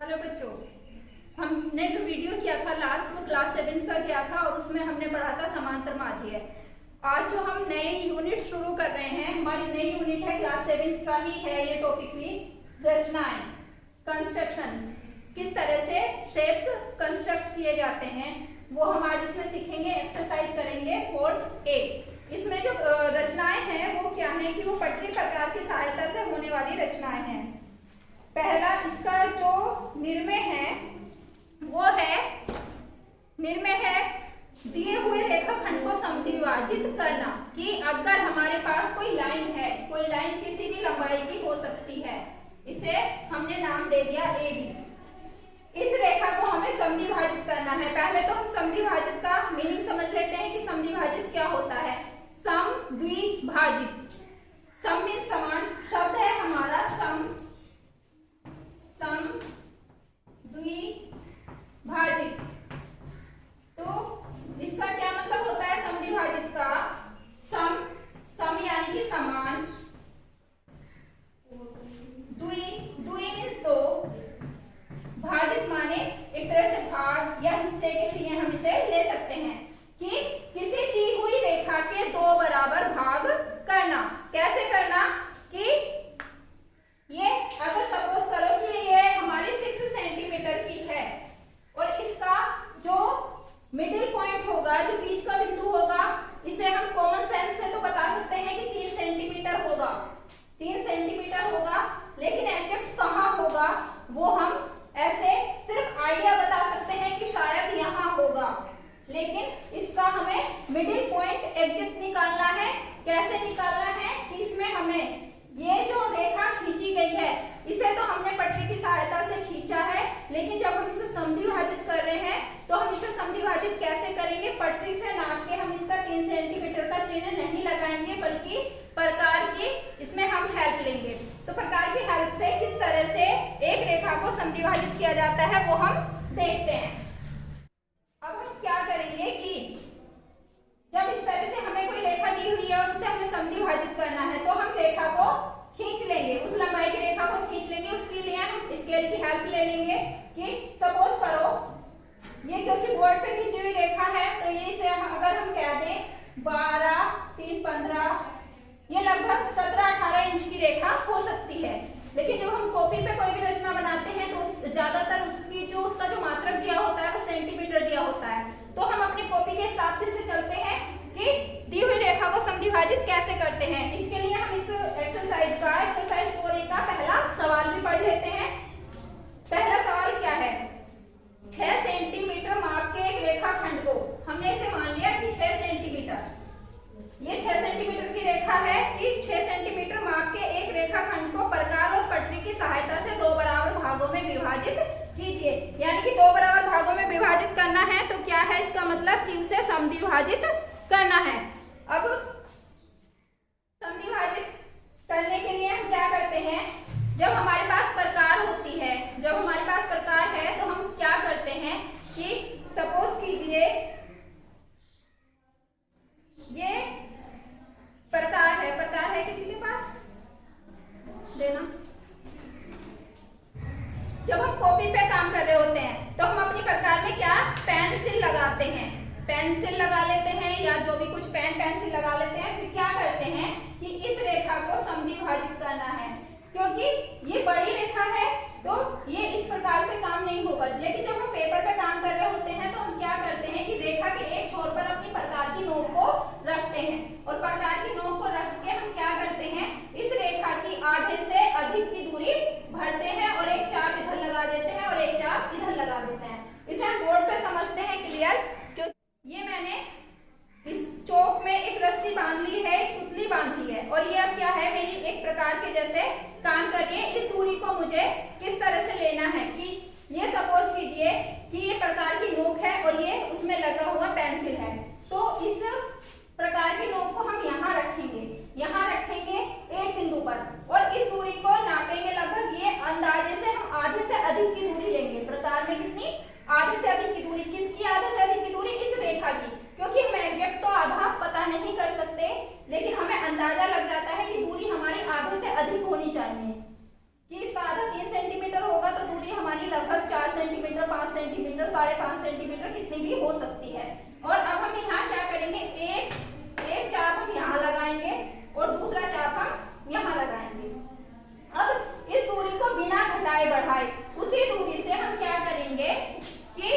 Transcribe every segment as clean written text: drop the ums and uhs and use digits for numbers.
Hello बच्चों, हमने जो वीडियो किया था लास्ट वो क्लास 7 का किया था और उसमें हमने पढ़ा था समांतर माध्य। आज जो हम नए यूनिट शुरू कर रहे हैं, हमारी नई यूनिट है क्लास 7 का ही है ये टॉपिक भी, रचनाएं, कंस्ट्रक्शन, किस तरह से शेप्स कंस्ट्रक्ट किए जाते हैं वो हम आज इसमें सीखेंगे, एक्सरसाइज करेंगे 4A। इसमें जो रचनाएं हैं वो क्या है कि वो पटरी प्रकार की सहायता से होने वाली रचनाएं हैं। पहला इसका जो निर्मेय है वो है, निर्मेय है दिए हुए रेखाखंड को समद्विभाजित करना। कि अगर हमारे पास कोई लाइन है, कोई लाइन किसी भी लंबाई की हो सकती है, इसे हमने नाम दे दिया AB। इस रेखा को हमें समद्विभाजित करना है। पहले तो हम समद्विभाजित का मीनिंग समझ लेते हैं कि समद्विभाजित क्या होता है। समद्विभाजित, सम मीन समान, शब्द है हमारा सम, द्विभाजित। तो इसका क्या मतलब होता है समद्विभाजित का? सम, सम यानी कि समान, द्वि, द्वि मीन्स दो, भाजित माने एक तरह से भाग या हिस्से के लिए हम इसे ले सकते हैं कि किसी दी हुई रेखा के दो बराबर भाग करना। कैसे करना? कि ये अगर सपोज करो कि ये हमारी 6 सेंटीमीटर की है और इसका जो मिडिल पॉइंट होगा, जो बीच का बिंदु होगा, इसे हम कॉमन सेंस से तो बता सकते हैं कि 3 सेंटीमीटर होगा, 3 सेंटीमीटर होगा। लेकिन एग्जैक्ट कहाँ होगा वो हम ऐसे सिर्फ आइडिया बता सकते हैं कि शायद यहाँ होगा, लेकिन इसका हमें मिडिल पॉइंट एग्जैक्ट निकालना है। कैसे निकालना है कि इसमें हमें ये जो रेखा खींची गई है इसे तो हमने पटरी की सहायता से खींचा है, लेकिन जब हम इसे समद्विभाजित कर रहे हैं तो हम इसे समद्विभाजित कैसे करेंगे? पटरी से नाप के हम इसका 3 सेंटीमीटर का चिन्ह नहीं लगाएंगे, बल्कि प्रकार की इसमें हम हेल्प लेंगे। तो प्रकार की हेल्प से किस तरह से एक रेखा को समद्विभाजित किया जाता है वो हम देखते हैं। अब हम क्या करेंगे कि जब इस तरह से हमें कोई रेखा दी हुई है और उसे हमें समद्विभाजित करना है तो हम रेखा को खींच लेंगे, उस लंबाई की रेखा को खींच लेंगे। उसके लिए हम स्केल की हेल्प ले लेंगे कि सपोज करो ये क्योंकि बोर्ड पे खींची हुई रेखा है तो ये इसे अगर हम कह दें 12, 3, 15, ये लगभग 17-18 इंच की रेखा हो सकती है। लेकिन जब हम कॉपी पे कोई भी रचना बनाते हैं तो ज्यादातर उसका जो मात्रक दिया होता है वो सेंटीमीटर दिया होता है। तो हम अपनी कॉपी के हिसाब से चलते हैं कि दी हुई रेखा को समद्विभाजित कैसे करते हैं। इसके लिए हम इस एक्सरसाइज 4A का पहला सवाल भी पढ़ लेते हैं। पहला सवाल क्या है? 6 सेंटीमीटर माप के एक रेखाखंड को, हमने इसे मान लिया कि 6 सेंटीमीटर, ये 6 सेंटीमीटर की रेखा है कि 6 सेंटीमीटर माप के एक रेखाखंड को प्रकार और पटरी की सहायता से दो बराबर भागों में विभाजित कीजिए। यानी कि दो बराबर भागों में विभाजित करना है तो क्या है इसका मतलब कि उसे समद्विभाजित करना है। अब समद्विभाजित करने के लिए हम क्या करते हैं? जब हमारे पास प्रकार होती है, जब हमारे पास प्रकार है तो हम क्या करते हैं कि सपोज कीजिए ये प्रकार है किसी के पास देना। जब हम कॉपी पे काम कर रहे होते हैं तो हम अपनी प्रकार में क्या पेंसिल लगाते हैं, पेंसिल लगा लेते हैं या जो भी कुछ पेंसिल लगा लेते हैं। फिर क्या करते हैं कि इस रेखा को समद्विभाजित करना है, क्योंकि ये बड़ी रेखा है तो ये इस प्रकार से काम नहीं होगा। लेकिन जब हम पेपर पे काम कर रहे होते हैं तो हम क्या करते हैं कि रेखा के एक छोर पर अपनी प्रकार की नोक को रखते हैं और प्रकार की नोक को रख के हम क्या करते हैं, इस रेखा की आधे से अधिक की दूरी भरते हैं और एक चाप इधर लगा देते हैं और एक चाप इधर लगा देते हैं। इसे हम बोर्ड पे समझते हैं क्लियर। क्योंकि ये मैंने इस चौक में एक रस्सी बांध ली है, एक सुतली बांध ली है और ये अब क्या है, मेरी एक प्रकार के जैसे काम कर रही है। इस दूरी को मुझे किस तरह से लेना है कि ये सपोज कीजिए कि ये प्रकार की नोक है और ये उसमें लगा हुआ पेंसिल है, तो इस प्रकार की नोक को हम यहाँ रखेंगे एक बिंदु पर और इस दूरी को नापेंगे। लगभग ये अंदाजे से हम आधे से अधिक की दूरी लेंगे। प्रकार में कितनी? आधे से अधिक की दूरी। किसकी आधे से अधिक की दूरी? इस रेखा की, क्योंकि हम एग्जैक्ट तो आधा पता नहीं कर सकते, लेकिन हमें अंदाजा लग जाता है कि दूरी हमारी आधे से अधिक होनी चाहिए। कि इसका आधा 3 सेंटीमीटर होगा तो दूरी हमारी लगभग सेंटीमीटर, 5 सेंटीमीटर, 5.5 सेंटीमीटर, कितनी भी हो सकती है। और अब हम यहाँ क्या करेंगे, एक चाप हम यहाँ लगाएंगे और दूसरा चाप हम यहाँ लगाएंगे। अब इस दूरी को बिना घटाए बढ़ाए उसी दूरी से हम क्या करेंगे कि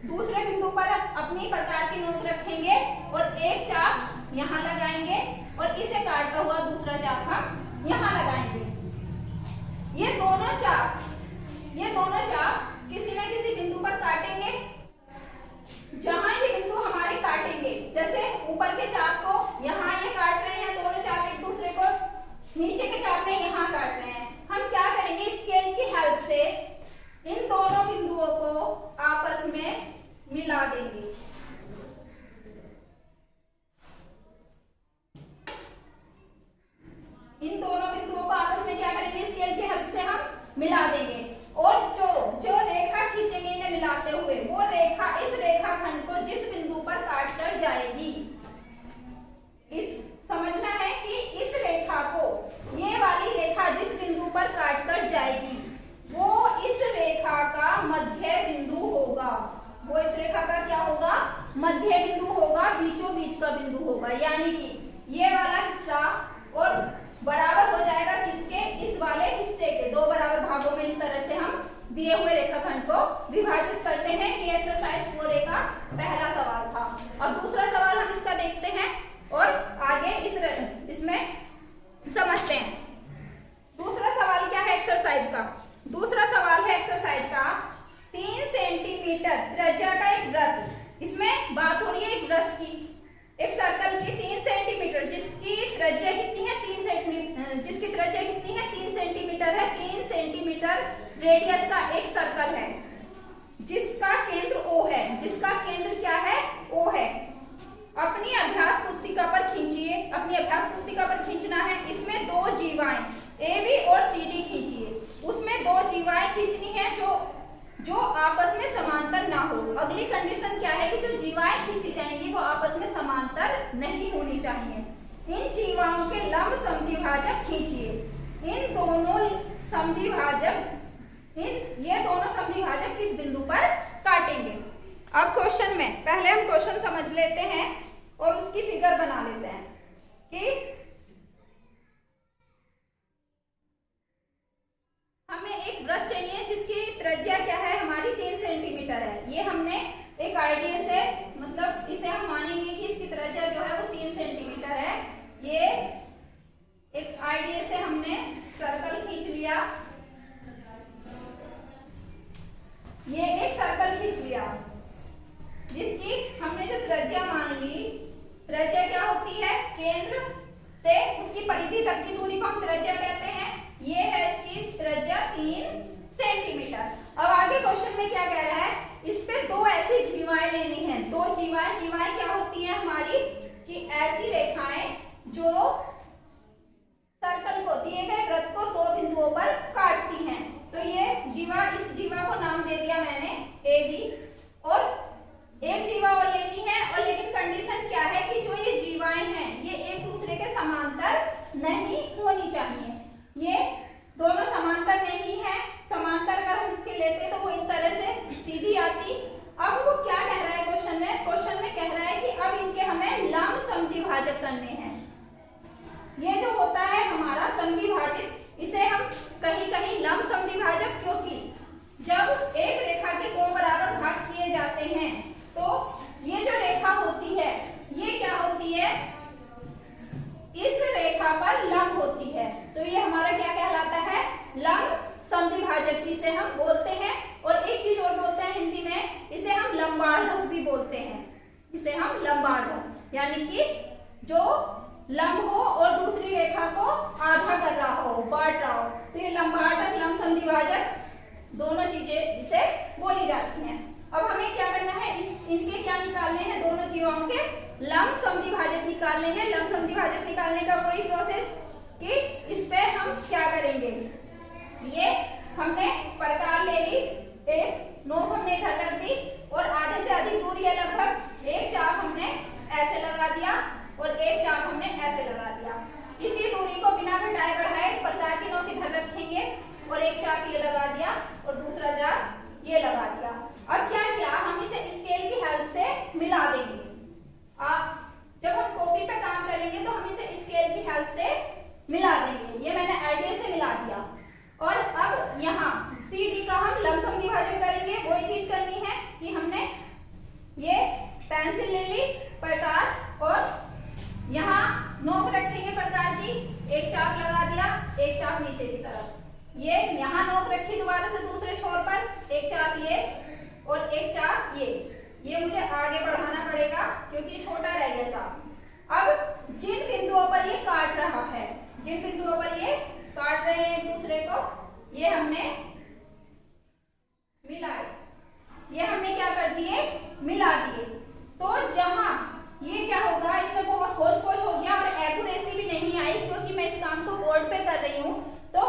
दूसरे बिंदु पर अपनी प्रकार की नोक रखेंगे और एक चाप यहाँ लगाएंगे और इसे काटता हुआ दूसरा चाप हम यहाँ लगाएंगे। ये दोनों चाप किसी न किसी बिंदु पर काटेंगे। जहां ये बिंदु हमारे काटेंगे, जैसे ऊपर के चाप को यहाँ ये काट रहे हैं, दोनों चाप एक दूसरे को नीचे के चाप में यहाँ काट रहे हैं। हम क्या करेंगे, स्केल की हेल्प से इन दोनों बिंदुओं को आपस में मिला देंगे। इन दोनों बिंदुओं को आपस में क्या करेंगे, स्केल की हेल्प से हम मिला देंगे। और जो रेखा खींचेंगे इन्हें मिलाते हुए, वो रेखा इस रेखाखंड को जिस बिंदु पर काट कर जाएगी, इस समझना है कि इस रेखा को, ये वाली रेखा जिस बिंदु पर काट कर जाएगी वो इस रेखा का मध्य बिंदु होगा। वो इस रेखा का क्या होगा, मध्य बिंदु होगा, बीचों बीच का बिंदु होगा। यानी कि ये वाला हिस्सा और बराबर हो जाएगा किसके, इस वाले हिस्से के। दो बराबर भागों में इस तरह से हम दिए हुए रेखाखंड को विभाजित करते हैं। ये एक्सरसाइज 4A का पहला सवाल था। अब दूसरा सवाल हम इसका देखते हैं और आगे इसमें समझते हैं। दूसरा सवाल क्या है एक्सरसाइज का, दूसरा सवाल है एक्सरसाइज का 3 सेंटीमीटर त्रिज्या का एक वृत्त। इसमें बात हो रही है एक वृत्त की, एक सर्कल की 3 सेंटीमीटर, जिसकी त्रिज्या कितनी है 3 सेंटीमीटर, जिसकी त्रिज्या कितनी है 3 सेंटीमीटर है। 3 सेंटीमीटर रेडियस का एक सर्कल है जिसका केंद्र O है। जिसका केंद्र क्या है, O है। अपनी अभ्यास पुस्तिका पर खींचिए, अपनी अभ्यास पुस्तिका पर खींचना है। इसमें दो जीवाएं AB और CD खींचिए। उसमें दो जीवाएं खींचनी है जो आपस में समांतर ना हो। अगली कंडीशन क्या है कि जो जीवाएं खींची जाएंगी वो आपस में समांतर नहीं होनी चाहिए। इन जीवाओं के लंब समद्विभाजक खींचिए। इन दोनों समद्विभाजक ये दोनों समद्विभाजक किस बिंदु पर काटेंगे। अब क्वेश्चन में पहले हम क्वेश्चन समझ लेते हैं और उसकी फिगर बना लेते हैं कि हमें एक वृत्त चाहिए जिसकी त्रिज्या क्या है, हमारी 3 सेंटीमीटर है। ये हमने एक आइडिया से, मतलब इसे हम मानेंगे कि इसकी त्रिज्या जो है वो 3 सेंटीमीटर है। ये एक आइडिया से हमने सर्कल खींच लिया, ये एक सर्कल खींच लिया जिसकी हमने जो त्रिज्या मान ली, त्रिज्या क्या होती है, केंद्र से उसकी परिधि तक की दूरी को हम त्रिज्या कहते हैं। ये है इसकी त्रिज्या 3 सेंटीमीटर। अब आगे क्वेश्चन में क्या कह रहा है, इस पे दो ऐसी जीवाएं लेनी है। दो जीवाएं क्या होती है हमारी, कि ऐसी रेखाएं जो सर्कल को, दिए गए वृत्त को दो बिंदुओं पर काटती हैं। तो ये जीवा, इस जीवा को नाम दे दिया मैंने AB, और एक जीवा और लेनी है। और लेकिन कंडीशन क्या है कि जो ये जीवाएं हैं ये एक दूसरे के समांतर नहीं होनी चाहिए। ये दोनों समांतर नहीं है। समांतर अगर हम इसके लेते तो वो इस तरह से सीधी आती। अब वो क्या कह रहा है क्वेश्चन में, क्वेश्चन में कह रहा है कि अब इनके हमें लंब समद्विभाजक करने हैं। ये जो होता है हमारा समद्विभाजित, इसे हम कहीं कहीं लंब समद्विभाजक, क्योंकि जब एक रेखा के दो बराबर भाग किए जाते हैं तो ये जो रेखा होती है ये क्या होती है, इस रेखा पर लंब होती है। तो ये हमारा क्या कहलाता है, लंब समद्विभाजक इसे हम बोलते हैं। और एक चीज और बोलते हैं हिंदी में, इसे हम लंबार्धक भी बोलते हैं। इसे हम लंबार्धक, यानी कि जो लंब हो और दूसरी रेखा को आधा कर रहा हो, बांट रहा हो। तो ये लंबार्धक, लंब समद्विभाजक दोनों चीजें इसे बोली जाती हैं। अब हमें क्या करना है, इनके क्या निकालने हैं, दोनों जीवाओं के लंब समद्विभाजक निकालने हैं। लंब समद्विभाजक निकालने का वही प्रोसेस कि इस पे हम क्या करेंगे, ये हमने प्रकार ले ली, एक नोक हमने इधर रख दी और आधे से अधिक दूरी है लगभग, एक चाप हमने ऐसे लगा दिया और एक चाप हमने ऐसे लगा दिया। इसी दूरी को बिना घटाए बढ़ाए प्रकार की नोक इधर रखेंगे और एक चाप ये लगा दिया और दूसरा चाप ये लगा दिया। मिला देंगे। ये मैंने आइडिया से मिला दिया। और अब यहाँ CD का हम लमसम विभाजन करेंगे। वही चीज करनी है कि हमने ये पेंसिल ले ली प्रकार और यहाँ नोक रखेंगे प्रकार की, एक चाप लगा दिया, एक चाप नीचे की तरफ, ये यहाँ नोक रखी दोबारा से दूसरे छोर पर, एक चाप ये और एक चाप ये मुझे आगे बढ़ाना पड़ेगा क्योंकि छोटा रह गया चाप। अब जिन बिंदुओं पर ये काट रहा है, जिन बिंदुओं पर ये काट रहे हैं एक दूसरे को, ये हमने मिलाए, ये हमने क्या कर दिए, मिला दिए। तो जहां ये क्या होगा, इसमें बहुत होच पोच हो गया और एक्यूरेसी भी नहीं आई क्योंकि मैं इस काम को बोर्ड पे कर रही हूँ। तो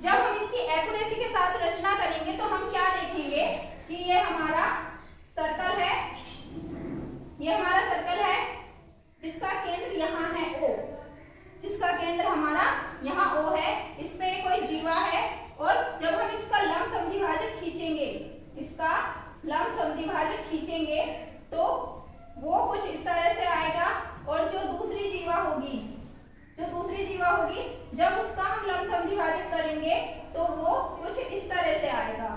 जब हम इसकी एक्यूरेसी के साथ रचना करेंगे तो हम क्या देखेंगे कि ये हमारा सर्कल है, ये हमारा सर्कल है जिसका केंद्र यहाँ है O, जिसका केंद्र हमारा यहाँ O है, इसमें कोई जीवा है। और जब हम इसका लंब समद्विभाजक खींचेंगे, इसका लंब समद्विभाजक खींचेंगे तो वो कुछ इस तरह से आएगा। और जो दूसरी जीवा होगी, जब उसका हम लंब समद्विभाजक करेंगे तो वो कुछ इस तरह से आएगा।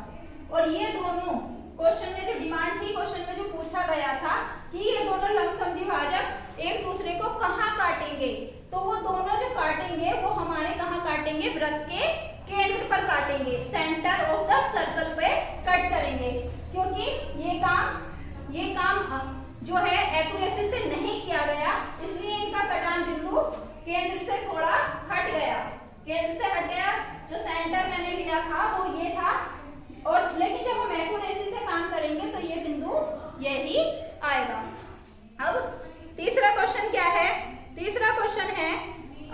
और ये दोनों क्वेश्चन में जो डिमांड थी, क्वेश्चन में जो पूछा गया था कि ये दोनों लंब समद्विभाजक एक दूसरे को कहाँ काटेंगे, तो वो दोनों जो काटेंगे वो हमारे कहाँ काटेंगे, वृत्त के केंद्र पर काटेंगे, सेंटर ऑफ द सर्कल पे कट करेंगे। क्योंकि ये काम जो है एक्यूरेसी से नहीं किया गया, इसलिए इनका कटान बिंदु केंद्र से थोड़ा हट गया, जो सेंटर मैंने लिया था वो ये था। और लेकिन जब हम एक्यूरेसी से काम करेंगे तो ये बिंदु यही आएगा। अब तीसरा क्वेश्चन क्या है, तीसरा क्वेश्चन है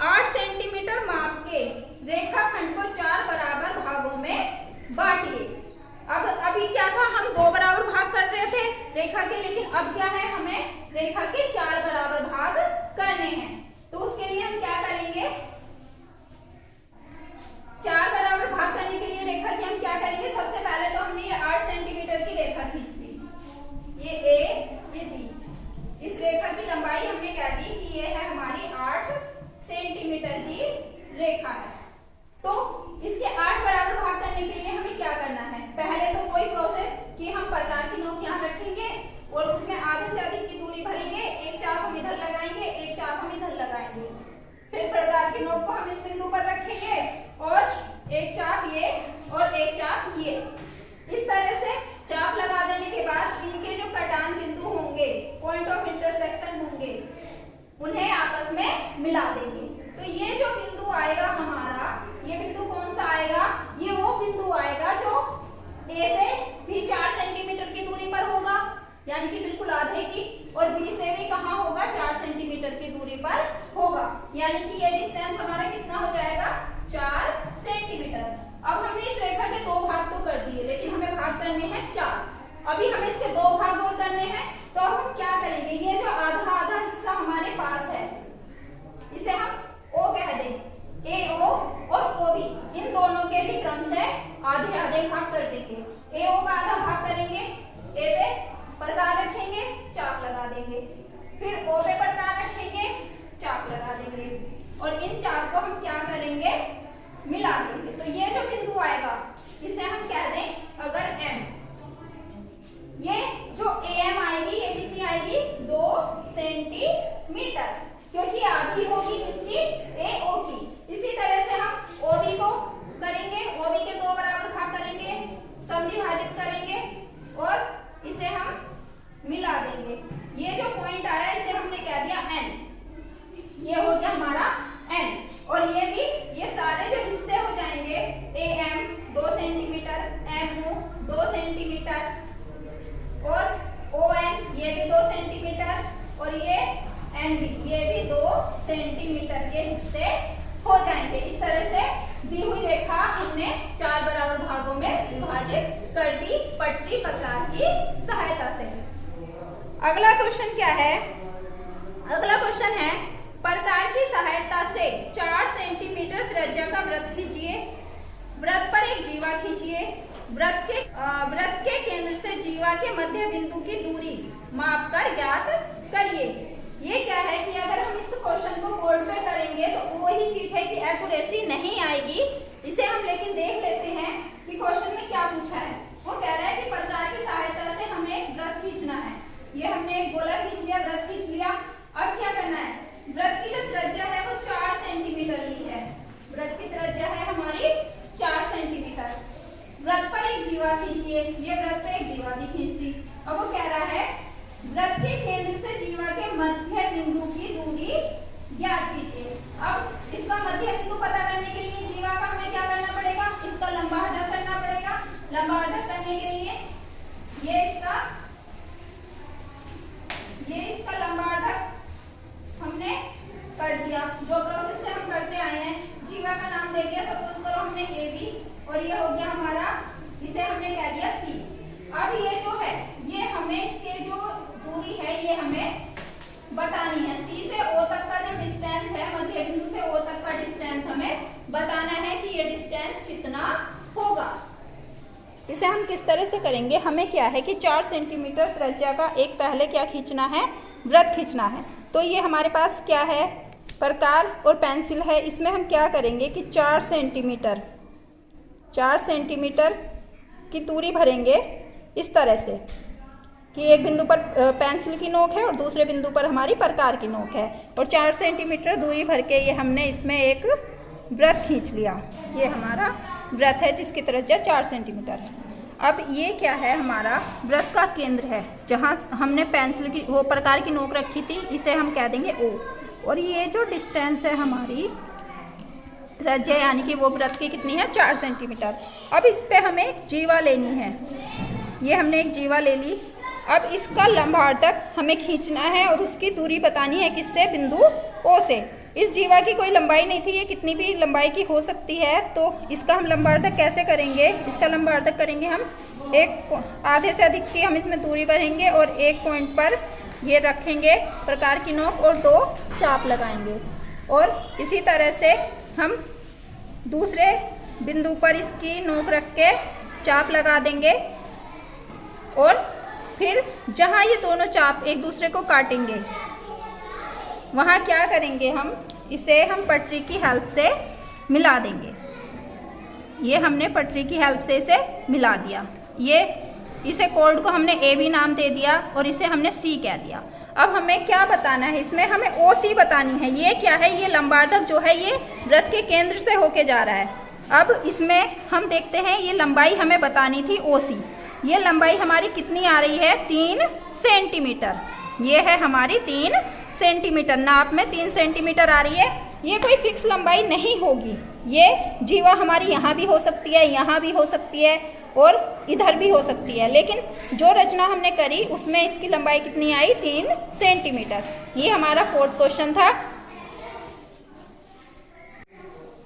8 सेंटीमीटर माप के रेखाखंड को 4 बराबर भागों में बांटिए। अब अभी क्या था, हम 2 बराबर भाग कर रहे थे रेखा के, लेकिन अब क्या है, हमें रेखा के 4 बराबर भाग करने हैं। तो उसके लिए हम क्या करेंगे, 4 बराबर भाग करने के लिए रेखा की हम क्या करेंगे, सबसे पहले तो हमने ये 8 सेंटीमीटर की रेखा खींच ली, ये A ये B, इस रेखा की लंबाई हमने क्या दी कि ये है हमारी 8 सेंटीमीटर की रेखा है। तो इसके 8 बराबर भाग करने के लिए हमें क्या करना है, पहले तो कोई प्रोसेस कि हम प्रकार की नोक यहाँ रखेंगे और उसमें आधे से अधिक की दूरी भरेंगे, एक चाप हम इधर लगाएंगे, एक चाप हम इधर लगाएंगे, फिर प्रकार की नोक को हम इस बिंदु पर रखेंगे और एक चाप ये और एक चाप ये। इस तरह से चाप लगा देने के बाद इनके जो कटान बिंदु होंगे, पॉइंट ऑफ इंटरसेक्शन होंगे, उन्हें आपस में मिला देंगे। तो ये जो बिंदु आएगा हमारा, ये बिंदु कौन सा आएगा, ये वो बिंदु आएगा जो A से भी 4 सेंटीमीटर की दूरी पर होगा, यानी कि बिल्कुल आधे की, और B से भी कहाँ होगा, 4 सेंटीमीटर की दूरी पर होगा, यानी कि ये डिस्टेंस हमारा कितना हो जाएगा, 4 सेंटीमीटर। अब हमने इस रेखा के 2 भाग तो कर दिए, लेकिन हमें भाग करने हैं 4। अभी हमें इसके 2 भाग और करने हैं, तो अब हम क्या करेंगे, ये जो आधा आधा हिस्सा हमारे पास है इसे हम O कह दें, AO और OB, इन दोनों के भी क्रम से आधे आधे भाग कर देंगे। AO का आधा भाग करेंगे, A पे प्रकार रखेंगे, चाप लगा देंगे, फिर O पे प्रकार रखेंगे, चाप लगा देंगे, और इन चाप को हम क्या करेंगे, मिला देंगे। तो ये जो बिंदु आएगा इसे हम कह दें अगर M, ये जो AM आएगी ये कितनी आएगी, 2 सेंटीमीटर, क्योंकि आधी होगी इसकी AO की। इसी तरह से हम OB को करेंगे, OB के 2 बराबर भाग करेंगे, समद्विभाजित करेंगे और इसे हम मिला देंगे। ये जो पॉइंट आया इसे हमने कह दिया N, ये हो गया हमारा N। और ये भी, ये सारे जो हिस्से हो जाएंगे, AM 2 सेंटीमीटर, MO 2 सेंटीमीटर और ON ये भी 2 सेंटीमीटर और ये NB ये भी 2 सेंटीमीटर के हिस्से हो जाएंगे। इस तरह से दी हुई रेखा हमने 4 बराबर भागों में विभाजित कर दी पटरी प्रकार की सहायता से। अगला क्वेश्चन क्या है, अगला क्वेश्चन है प्रकार की सहायता से 4 सेंटीमीटर त्रिज्या का वृत्त खींचिए, वृत्त पर एक जीवा खींचिए, वृत्त के केंद्र से जीवा के मध्य बिंदु की दूरी मापकर ज्ञात करिए। ये क्या है कि अगर हम इस क्वेश्चन को बोर्ड पे करेंगे तो वही चीज है कि एक्यूरेसी नहीं आएगी। इसे हम लेकिन देख लेते हैं कि क्वेश्चन में क्या पूछा है। वो कह रहा है कि प्रकार की सहायता से हमें वृत्त खींचना है। ये हमने एक गोला खींच लिया, वृत्त खींच लिया। अब क्या करना है, वृत्त की जो त्रिज्या है वो 4 सेंटीमीटर ली है। वृत्त की त्रिज्या है हमारी 4 सेंटीमीटर। वृत्त पर एक जीवा खींचिए। ये वृत्त पे एक जीवा भी खींच दी। अब वो कह रहा है वृत्त के केंद्र से जीवा के मध्य बिंदु की दूरी ज्ञात कीजिए। अब इसका मध्य बिंदु पता करने के लिए जीवा का हमें क्या करना पड़ेगा, इसका लंबार्धक करना पड़ेगा। लंबार्धक करने के लिए ये इसका लंबार्धक हमने कर दिया। जो प्रोसेस से हम करते आए हैं, जीवा का नाम दे दिया, सपोज करो हमने ए बी, और ये हो गया हमारा, इसे हमने कह दिया सी। अब ये जो है ये हमें इसके जो दूरी है ये हमें बतानी है। सी से ओ तक का जो डिस्टेंस है, मध्य बिंदु से ओ तक का डिस्टेंस हमें बताना है कि ये डिस्टेंस कितना होगा। इसे हम किस तरह से करेंगे, हमें क्या है कि 4 सेंटीमीटर त्रिज्या का एक पहले क्या खींचना है, वृत्त खींचना है। तो ये हमारे पास क्या है, प्रकार और पेंसिल है। इसमें हम क्या करेंगे कि 4 सेंटीमीटर की दूरी भरेंगे इस तरह से कि एक बिंदु पर पेंसिल की नोक है और दूसरे बिंदु पर हमारी प्रकार की नोक है, और 4 सेंटीमीटर दूरी भर के ये हमने इसमें एक वृत्त खींच लिया। ये हमारा वृत्त है जिसकी त्रिज्या 4 सेंटीमीटर है। अब ये क्या है, हमारा वृत्त का केंद्र है जहाँ हमने पेंसिल की वो प्रकार की नोक रखी थी, इसे हम कह देंगे O। और ये जो डिस्टेंस है हमारी त्रिज्या यानी कि वो वृत्त की कितनी है, 4 सेंटीमीटर। अब इस पे हमें एक जीवा लेनी है। ये हमने एक जीवा ले ली। अब इसका लंबार्धक हमें खींचना है और उसकी दूरी बतानी है किससे, बिंदु O से। इस जीवा की कोई लंबाई नहीं थी, ये कितनी भी लंबाई की हो सकती है। तो इसका हम लंबार्धक कैसे करेंगे, इसका लंबार्धक करेंगे हम एक आधे से अधिक की हम इसमें दूरी भरेंगे और एक पॉइंट पर ये रखेंगे प्रकार की नोक और 2 चाप लगाएंगे। और इसी तरह से हम दूसरे बिंदु पर इसकी नोक रख के चाप लगा देंगे, और फिर जहाँ ये दोनों चाप एक दूसरे को काटेंगे वहाँ क्या करेंगे, हम इसे पटरी की हेल्प से मिला देंगे। ये हमने पटरी की हेल्प से इसे मिला दिया। इसे कोड को हमने ए बी नाम दे दिया और इसे हमने सी कह दिया। अब हमें क्या बताना है, इसमें हमें ओ सी बतानी है। ये क्या है, ये लंबार्धक जो है ये वृत्त के केंद्र से होके जा रहा है। अब इसमें हम देखते हैं ये लंबाई हमें बतानी थी ओ सी। ये लंबाई हमारी कितनी आ रही है, 3 सेंटीमीटर। ये है हमारी 3 सेंटीमीटर, नाप में 3 सेंटीमीटर आ रही है। ये कोई फिक्स लंबाई नहीं होगी। ये जीवा हमारी यहाँ भी हो सकती है, यहाँ भी हो सकती है और इधर भी हो सकती है, लेकिन जो रचना हमने करी उसमें इसकी लंबाई कितनी आई, 3 सेंटीमीटर। ये हमारा 4th क्वेश्चन था।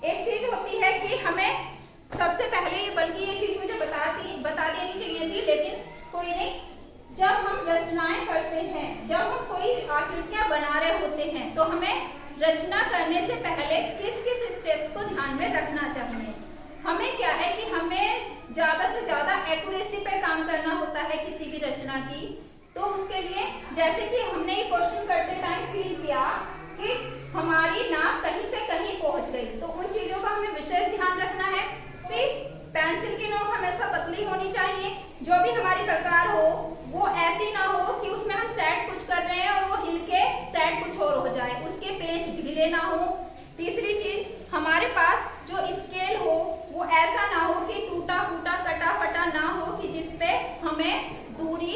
एक चीज होती है कि हमें सबसे पहले, बल्कि ये चीज मुझे बता देनी चाहिए थी, लेकिन कोई नहीं। जब हम रचनाएं करते हैं, जब हम कोई आकृतियां बना रहे होते हैं, तो हमें रचना करने से पहले किस किस स्टेप्स को ध्यान में रखना चाहिए। हमें क्या है कि हमें ज्यादा से ज्यादा एक्यूरेसी पे काम करना होता है किसी भी रचना की। तो उसके लिए जैसे कि हमने ये क्वेश्चन करते टाइम फील किया कि हमारी नाप कहीं से कहीं पहुंच गई, तो उन चीजों का हमें विशेष ध्यान रखना है। फिर पेंसिल की नोक हमेशा पतली होनी चाहिए। जो भी हमारी प्रकार हो वो ऐसी ना हो कि उसमें हम सेट कुछ कर रहे हैं और वो हिल के सेट कुछ और हो जाए, उसके पेच ढीले ना हो। तीसरी चीज, हमारे पास जो स्केल हो वो ऐसा ना हो कि टूटा फूटा कटा फटा ना हो, कि जिसपे हमें दूरी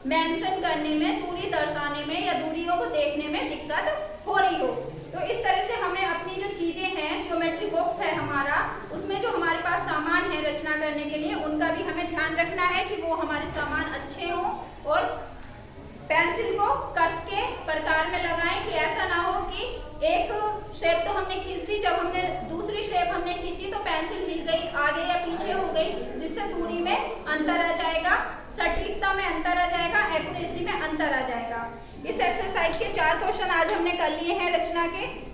मेंशन करने में, दूरी दर्शाने में या दूरियों को देखने में दिक्कत हो रही हो। तो इस तरह से हमें अपनी जो चीजें हैं, ज्योमेट्री बॉक्स है हमारा, उसमें जो हमारे पास सामान है रचना करने के लिए, उनका भी हमें ध्यान रखना है कि वो हमारे सामान अच्छे हों। और पेंसिल को कस के प्रकार में लगाएं कि ऐसा ना हो कि एक शेप तो हमने खींच दी, जब हमने दूसरी शेप हमने खींची तो पेंसिल हिल गई, आगे या पीछे हो गई, जिससे दूरी में अंतर आ जाएगा, सटीकता में अंतर आ जाएगा, एक्यूरेसी में अंतर आ जाएगा। इस एक्सरसाइज के 4 क्वेश्चन आज हमने कर लिए हैं रचना के।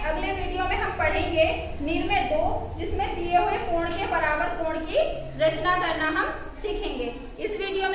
अगले वीडियो में हम पढ़ेंगे निर्णय 2, जिसमें दिए हुए कोण के बराबर कोण की रचना करना हम सीखेंगे। इस वीडियो